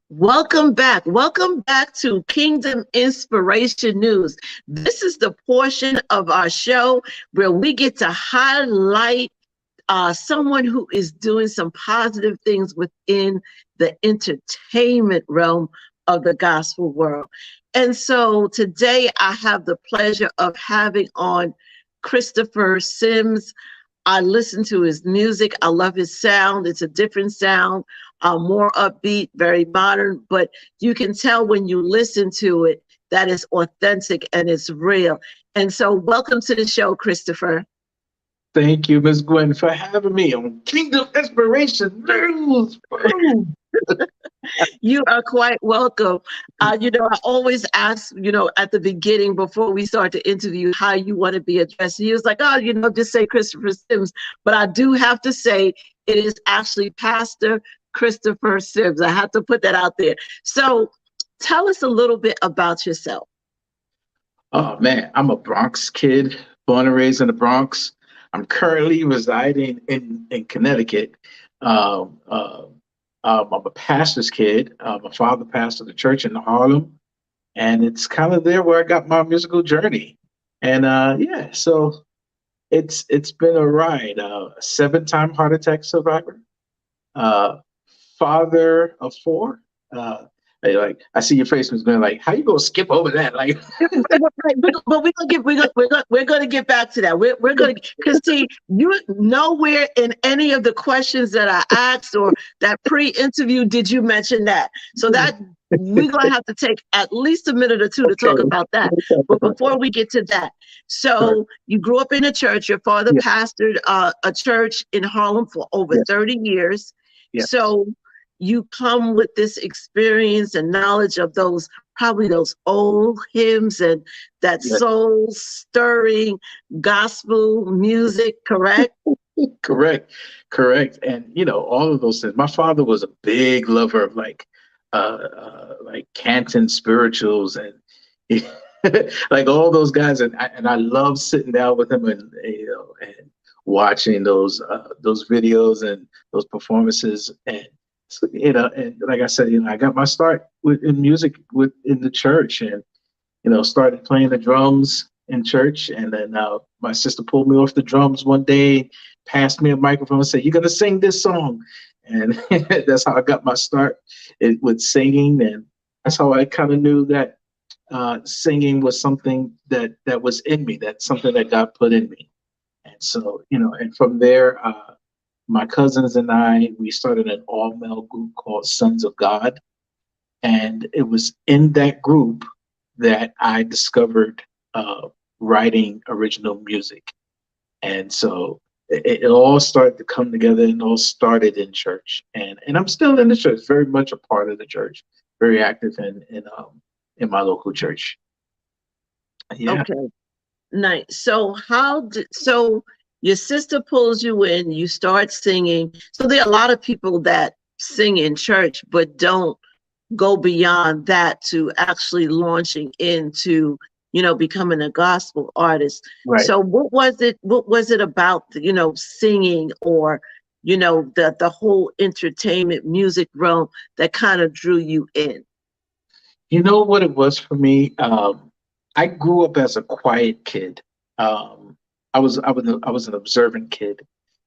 Welcome back. Welcome back to Kingdom Inspiration News. This is the portion of our show where we get to highlight someone who is doing some positive things within the entertainment realm of the gospel world. And so today I have the pleasure of having on Christopher Sims. I listen to his music. I love his sound. It's a different sound, more upbeat, very modern, but you can tell when you listen to it that it's authentic and it's real. And so welcome to the show, Christopher. Thank you, Miss Gwen, for having me on Kingdom Inspiration News. You are quite welcome. I always ask, at the beginning before we start the interview, how you want to be addressed. He was like, oh, just say Christopher Sims. But I do have to say it is actually Pastor Christopher Sims. I have to put that out there. So tell us a little bit about yourself. Oh man, I'm a Bronx kid, born and raised in the Bronx. I'm currently residing in Connecticut. Um, uh, I'm a pastor's kid. My father pastored the church in Harlem, and it's kind of there where I got my musical journey. And yeah, so it's been a ride. A seven-time heart attack survivor, uh, father of four. Uh, like I see your face was going like, how you gonna skip over that? Like, But we're gonna get back to that. We're gonna, because see, you nowhere in any of the questions that I asked or that pre-interview did you mention that. So that we're gonna have to take at least a minute or two to talk okay, about that. we'll talk But about before that. we get to that, Sure. so you grew up in a church. Your father Yeah, pastored a church in Harlem for over yes, 30 years. yes, So you come with this experience and knowledge of those, probably those old hymns and that yes, soul stirring gospel music, correct? correct, correct. And all of those things. My father was a big lover of like Canton spirituals and like all those guys. And I love sitting down with him and watching those videos and those performances. And so, and like I said, I got my start in music in the church, and started playing the drums in church. And then my sister pulled me off the drums one day, passed me a microphone, and said, "You're gonna sing this song," and that's how I got my start with singing. And that's how I kind of knew that singing was something that was in me. That's something that God put in me. And so, and from there, my cousins and we started an all male group called Sons of God. And it was in that group that I discovered writing original music. And so it all started to come together, and all started in church. And I'm still in the church, very much a part of the church, very active in my local church. Yeah. Okay, nice. So your sister pulls you in, you start singing. So there are a lot of people that sing in church but don't go beyond that to actually launching into becoming a gospel artist. Right. So what was it about singing, or the whole entertainment music realm that kind of drew you in? You know what it was for me? I grew up as a quiet kid. Um, I was an observant kid,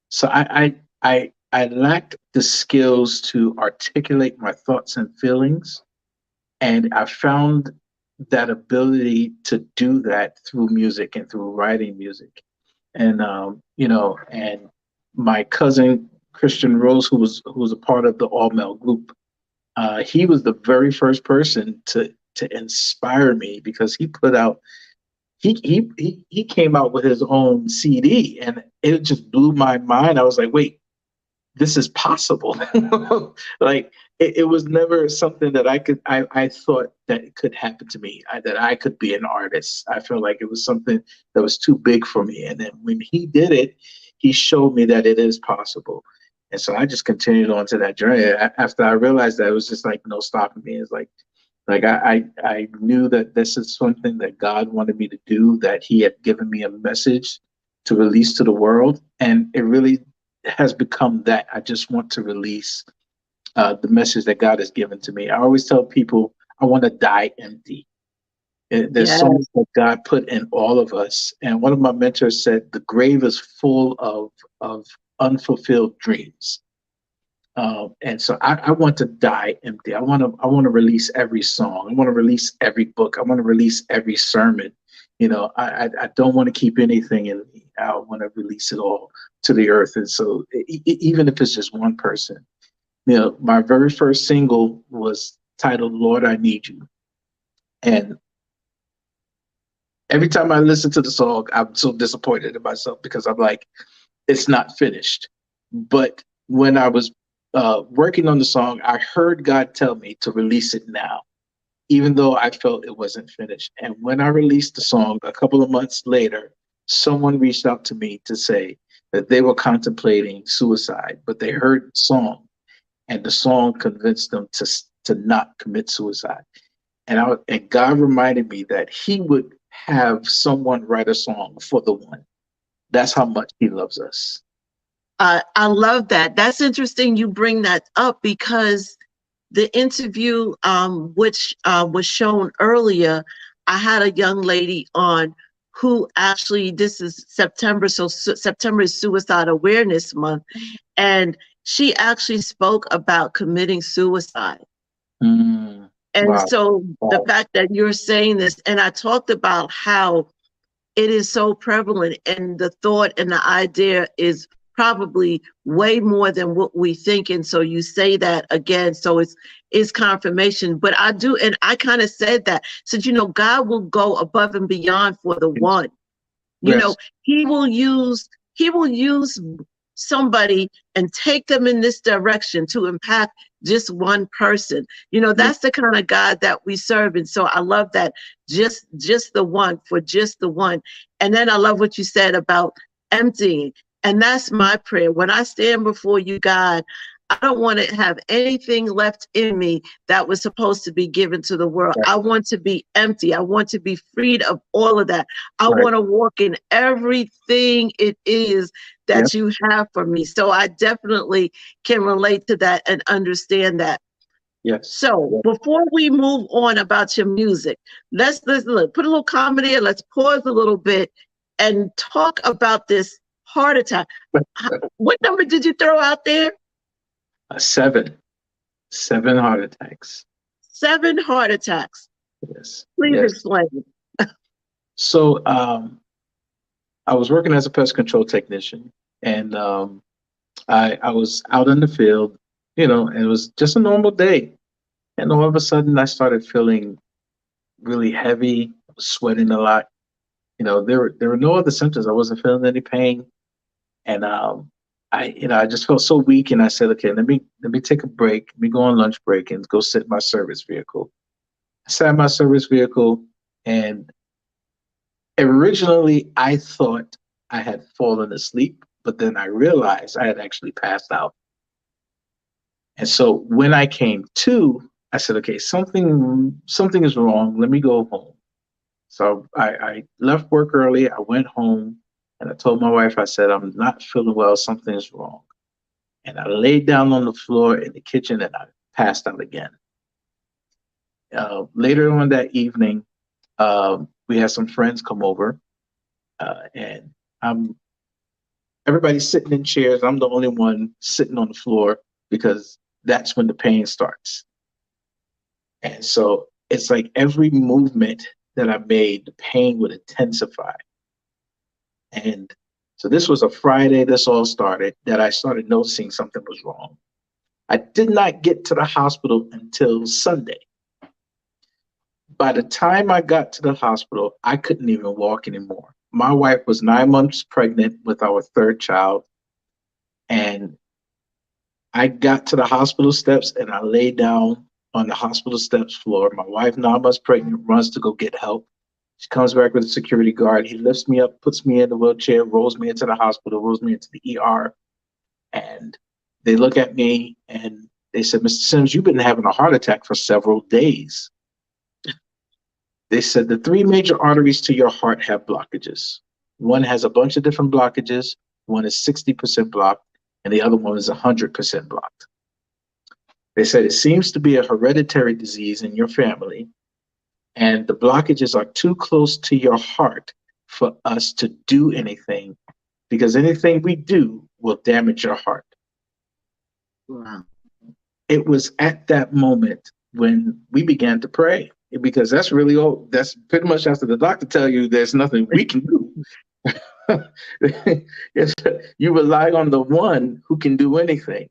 so I lacked the skills to articulate my thoughts and feelings, and I found that ability to do that through music and through writing music. And and my cousin Christian Rose, who was a part of the all male group, he was the very first person to inspire me, because he put out he came out with his own CD, and it just blew my mind. I was like, wait, this is possible. Like it was never something that I thought that it could happen to me, that I could be an artist. I felt like it was something that was too big for me. And then when he did it, he showed me that it is possible. And so I just continued on to that journey. After I realized that, it was just like no stopping me. It's like I knew that this is something that God wanted me to do, that He had given me a message to release to the world. And it really has become that. I just want to release the message that God has given to me. I always tell people I want to die empty. There's Yeah. so much that God put in all of us. And one of my mentors said the grave is full of unfulfilled dreams. And so I want to die empty. I want to release every song. I want to release every book. I want to release every sermon. I don't want to keep anything in me. I want to release it all to the earth. And so even if it's just one person, my very first single was titled "Lord, I Need You," and every time I listen to the song, I'm so disappointed in myself because I'm like, it's not finished. But when I was working on the song, I heard God tell me to release it now, even though I felt it wasn't finished. And when I released the song a couple of months later, someone reached out to me to say that they were contemplating suicide, but they heard the song, and the song convinced them to not commit suicide. And God reminded me that He would have someone write a song for the one. That's how much He loves us. I love that. That's interesting you bring that up because the interview, which was shown earlier, I had a young lady on who actually, this is September, so September is Suicide Awareness Month, and she actually spoke about committing suicide. And Wow. so the Wow. fact that you're saying this, and I talked about how it is so prevalent, and the thought and the idea is probably way more than what we think. And so you say that again, so it's confirmation. But I do, and I kind of said that, said, God will go above and beyond for the Yes. one. You know, Yes. he will use somebody and take them in this direction to impact just one person. Yes. That's the kind of God that we serve. And so I love that, just the one, for just the one. And then I love what you said about emptying. And that's my prayer. When I stand before you, God, I don't want to have anything left in me that was supposed to be given to the world. Right. I want to be empty. I want to be freed of all of that. I Right. want to walk in everything it is Yep. that you have for me. So I definitely can relate to that and understand that. Yes. So Yes. before we move on about your music, let's look, put a little comedy in. Let's pause a little bit and talk about this heart attack. What number did you throw out there? Seven. 7 heart attacks. 7 heart attacks. Yes. Please Yes. explain. So I was working as a pest control technician, and I was out in the field, and it was just a normal day. And all of a sudden, I started feeling really heavy. I was sweating a lot. There were no other symptoms. I wasn't feeling any pain, and I just felt so weak. And I said, okay, let me take a break. Let me go on lunch break and go sit in my service vehicle. I sat in my service vehicle, and originally I thought I had fallen asleep, but then I realized I had actually passed out. And so when I came to, I said, okay, something is wrong. Let me go home. So I left work early. I went home and I told my wife, I said, I'm not feeling well. Something's wrong. And I laid down on the floor in the kitchen and I passed out again. Later on that evening, we had some friends come over, and I'm everybody's sitting in chairs. I'm the only one sitting on the floor because that's when the pain starts. And so it's like every movement that I made, the pain would intensify. And so this was a Friday, this all started, that I started noticing something was wrong. I did not get to the hospital until Sunday. By the time I got to the hospital, I couldn't even walk anymore. My wife was 9 months pregnant with our third child. And I got to the hospital steps and I laid down on the hospital steps floor. My wife, 9 months pregnant, runs to go get help. She comes back with a security guard. He lifts me up, puts me in the wheelchair, rolls me into the hospital, rolls me into the ER. And they look at me and they said, Mr. Sims, you've been having a heart attack for several days. They said the 3 major arteries to your heart have blockages. One has a bunch of different blockages. One is 60% blocked, and the other one is 100% blocked. They said it seems to be a hereditary disease in your family, and the blockages are too close to your heart for us to do anything because anything we do will damage your heart. Wow. It was at that moment when we began to pray because that's really all. That's pretty much after the doctor tell you there's nothing we can do. Yes, you rely on the one who can do anything,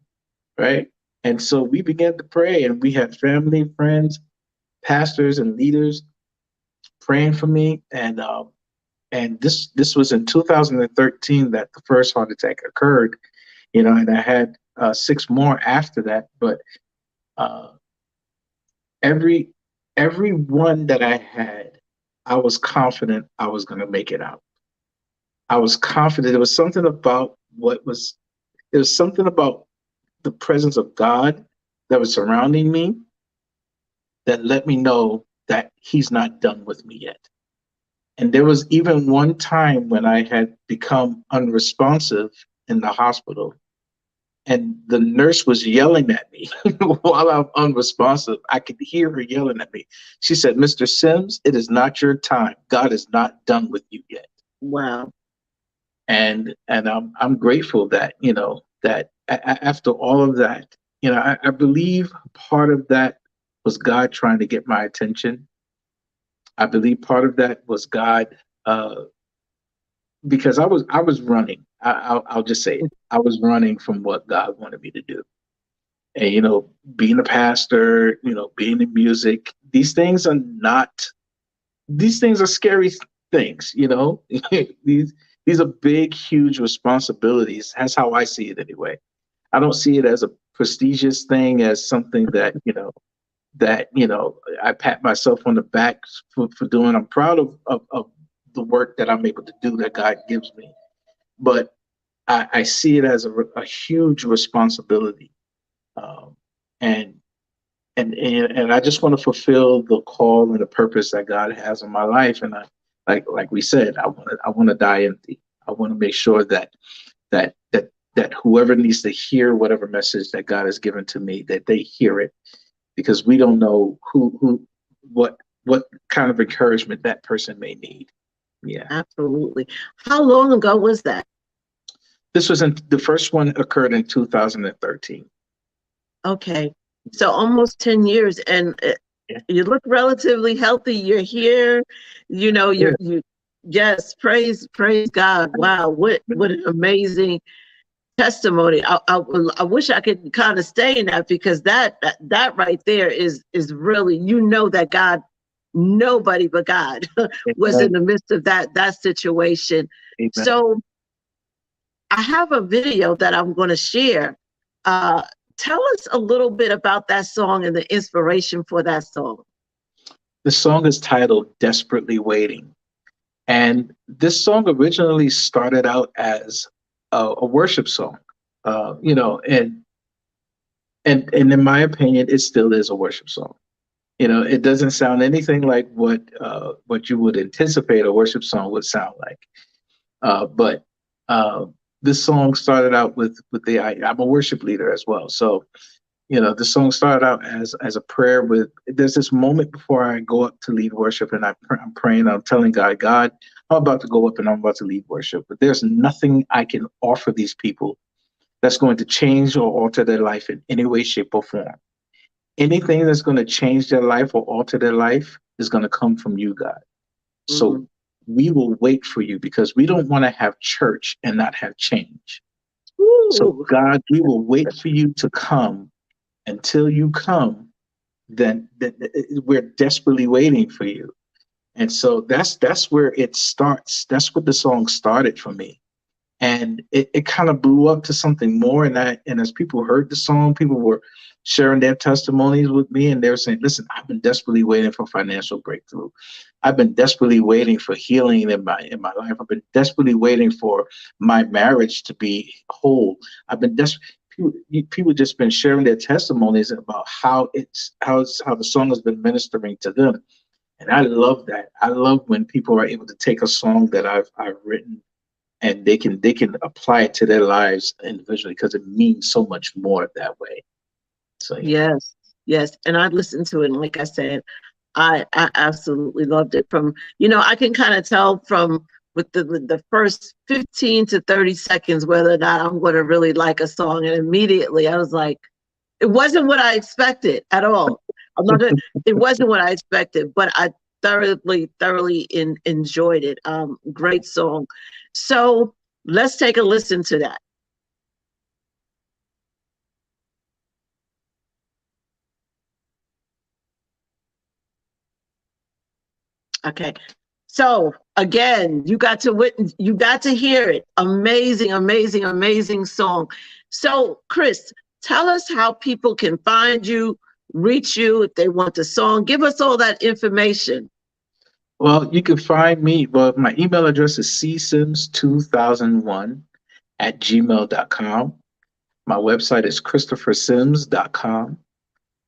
right? And so we began to pray, and we had family, friends, pastors, and leaders praying for me. And this was in 2013 that the first heart attack occurred, and I had six more after that. But uh, every every one that I had, I was confident I was going to make it out. I was confident. There was something about there was something about the presence of God that was surrounding me that let me know that He's not done with me yet. And there was even one time when I had become unresponsive in the hospital, and the nurse was yelling at me while I'm unresponsive. I could hear her yelling at me. She said, "Mr. Sims, it is not your time. God is not done with you yet." Wow. And I'm grateful that after all of that, I believe part of that was God trying to get my attention. I believe part of that was God, uh, because I was running. I'll just say it. I was running from what God wanted me to do. And being a pastor, being in music, these things are scary things. these these are big, huge responsibilities. That's how I see it anyway. I don't see it as a prestigious thing, as something that I pat myself on the back for doing. I'm proud of the work that I'm able to do that God gives me. But I see it as a huge responsibility. Um, and and I just want to fulfill the call and the purpose that God has in my life. And like we said, I want to die empty. I want to make sure that whoever needs to hear whatever message that God has given to me, that they hear it, because we don't know what kind of encouragement that person may need. Yeah. Absolutely. How long ago was that? This was in the first one occurred in 2013. Okay. So almost 10 years, and Yeah. you look relatively healthy. You're here, Yeah. yes, praise God. Wow. What an amazing testimony. I wish I could kind of stay in that, because that right there is really, that God, nobody but God was in Amen. the midst of that situation. Amen. So I have a video that I'm going to share. Uh, Tell us a little bit about that song and the inspiration for that song. The song is titled "Desperately Waiting." And this song originally started out as a worship song, and in my opinion, it still is a worship song. It doesn't sound anything like what you would anticipate a worship song would sound like. But this song started out with I'm a worship leader as well, so the song started out as a prayer. There's this moment before I go up to lead worship, and I'm praying. I'm telling God, I'm about to go up and I'm about to lead worship, but there's nothing I can offer these people that's going to change or alter their life in any way, shape, or form. Anything that's going to change their life or alter their life is going to come from you, God. So Mhm. we will wait for you because we don't want to have church and not have change. So, Ooh. God, we will wait for you to come. Until you come, then we're desperately waiting for you. And so that's where it starts. That's what the song started for me. And it kind of blew up to something more. And as people heard the song, people were sharing their testimonies with me, and they were saying, "Listen, I've been desperately waiting for financial breakthrough. I've been desperately waiting for healing in my life. I've been desperately waiting for my marriage to be whole. I've been desperate." People just been sharing their testimonies about how the song has been ministering to them. And I love that. I love when people are able to take a song that I've written, and they can apply it to their lives individually, because it means so much more that way. So yeah. Yes, yes. And I listened to it, and like I said, I absolutely loved it. From, I can kind of tell from with the first 15 to 30 seconds whether or not I'm going to really like a song. And immediately I was like, it wasn't what I expected at all. I'm not gonna, it wasn't what I expected, but I thoroughly enjoyed it. Great song. So let's take a listen to that. Okay. So again, you got to witness, you got to hear it. Amazing, amazing, amazing song. So, Chris, tell us how people can find you, reach you if they want the song. Give us all that information. Well, you can find me. Well, my email address is csims2001 at gmail.com. My website is christophersims.com.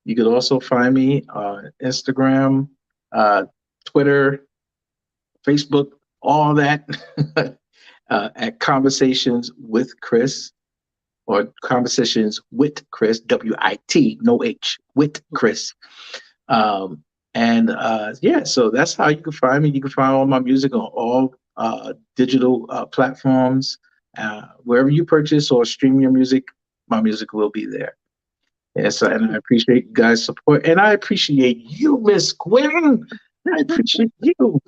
You could also find me on Instagram, uh, Twitter, Facebook, all that at Conversations with Chris or Conversations with Chris, WIT, no H, with Chris. Um, and yeah, so that's how you can find me. You can find all my music on all digital platforms. Wherever you purchase or stream your music, my music will be there. Yes, and I appreciate you guys' support, and I appreciate you, Miss Gwen. I appreciate you.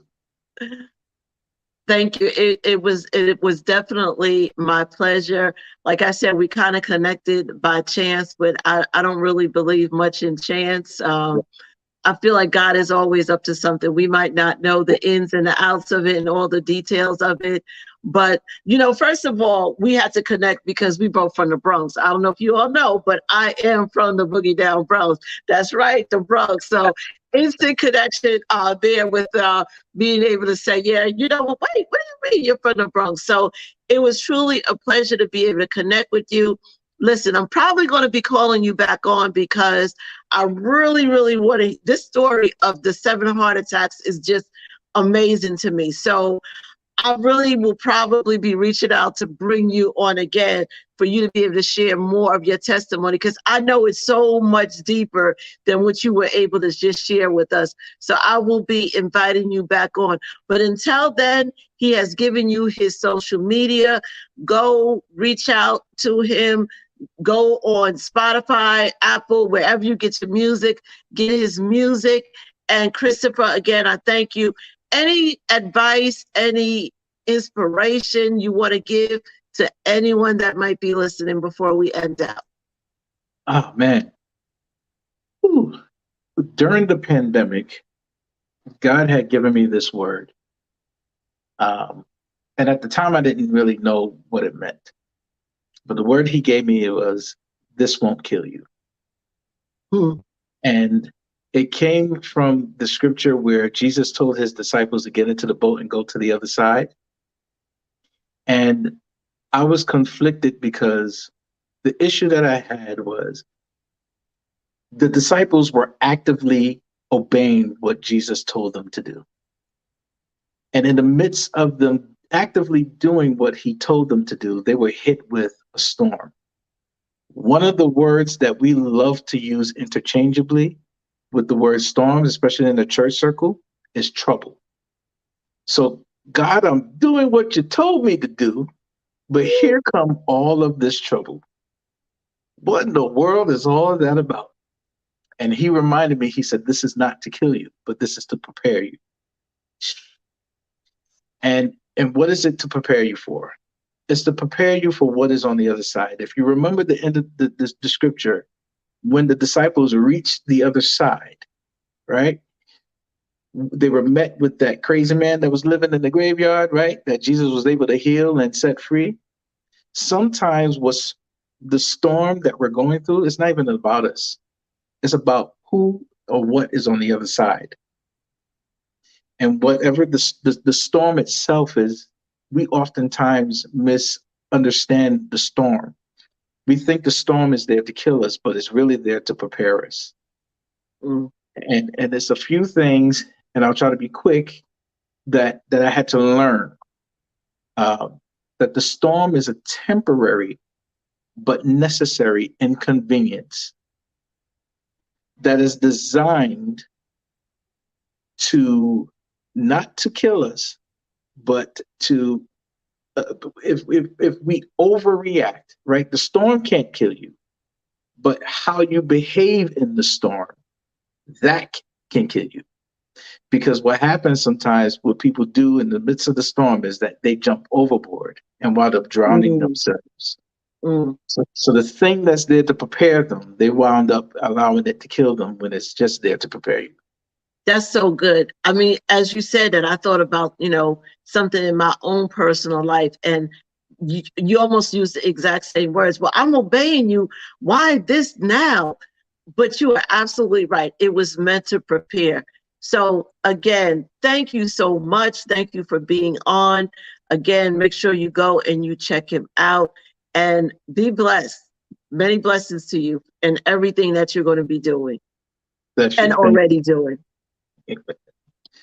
Thank you. It was definitely my pleasure. Like I said, we kind of connected by chance, but I don't really believe much in chance. I feel like God is always up to something. We might not know the ins and the outs of it and all the details of it. But, first of all, we had to connect because we both from the Bronx. I don't know if you all know, but I am from the Boogie Down Bronx. That's right, the Bronx. So instant connection there with being able to say, yeah, wait, what do you mean you're from the Bronx? So it was truly a pleasure to be able to connect with you. Listen, I'm probably going to be calling you back on because I really, really want to. This story of the 7 heart attacks is just amazing to me. So I really will probably be reaching out to bring you on again for you to be able to share more of your testimony because I know it's so much deeper than what you were able to just share with us. So I will be inviting you back on. But until then, he has given you his social media. Go reach out to him. Go on Spotify, Apple, wherever you get your music, get his music. And Christopher, again, I thank you. Any advice, any inspiration you want to give to anyone that might be listening before we end out? Oh man. Ooh. During the pandemic, God had given me this word. And at the time, I didn't really know what it meant. But the word he gave me was, "This won't kill you." Hmm. And it came from the scripture where Jesus told his disciples to get into the boat and go to the other side. And I was conflicted because the issue that I had was the disciples were actively obeying what Jesus told them to do. And in the midst of them actively doing what he told them to do, they were hit with a storm. One of the words that we love to use interchangeably with the word storm, especially in the church circle, is trouble. So, God, I'm doing what you told me to do, but here come all of this trouble. What in the world is all of that about? And he reminded me, he said, this is not to kill you, but this is to prepare you. And what is it to prepare you for? It's to prepare you for what is on the other side. If you remember the end of the scripture, when the disciples reached the other side, right? They were met with that crazy man that was living in the graveyard, right? That Jesus was able to heal and set free. Sometimes what's the storm that we're going through, it's not even about us. It's about who or what is on the other side. And whatever the storm itself is, we oftentimes misunderstand the storm. We think the storm is there to kill us, but it's really there to prepare us. Mm. And it's a few things, and I'll try to be quick, that I had to learn. That the storm is a temporary but necessary inconvenience that is designed to not to kill us, but to if we overreact, right? The storm can't kill you, but how you behave in the storm, that can kill you. Because what happens sometimes, what people do in the midst of the storm is that they jump overboard and wind up drowning Mm, themselves. mm. So the thing that's there to prepare them, they wound up allowing it to kill them when it's just there to prepare you. That's so good. I mean, as you said that, I thought about, something in my own personal life, and you almost used the exact same words. Well, I'm obeying you. Why this now? But you are absolutely right. It was meant to prepare. So again, thank you so much. Thank you for being on. Again, make sure you go and you check him out and be blessed. Many blessings to you and everything that you're going to be doing Bless and you. Thank already doing. you.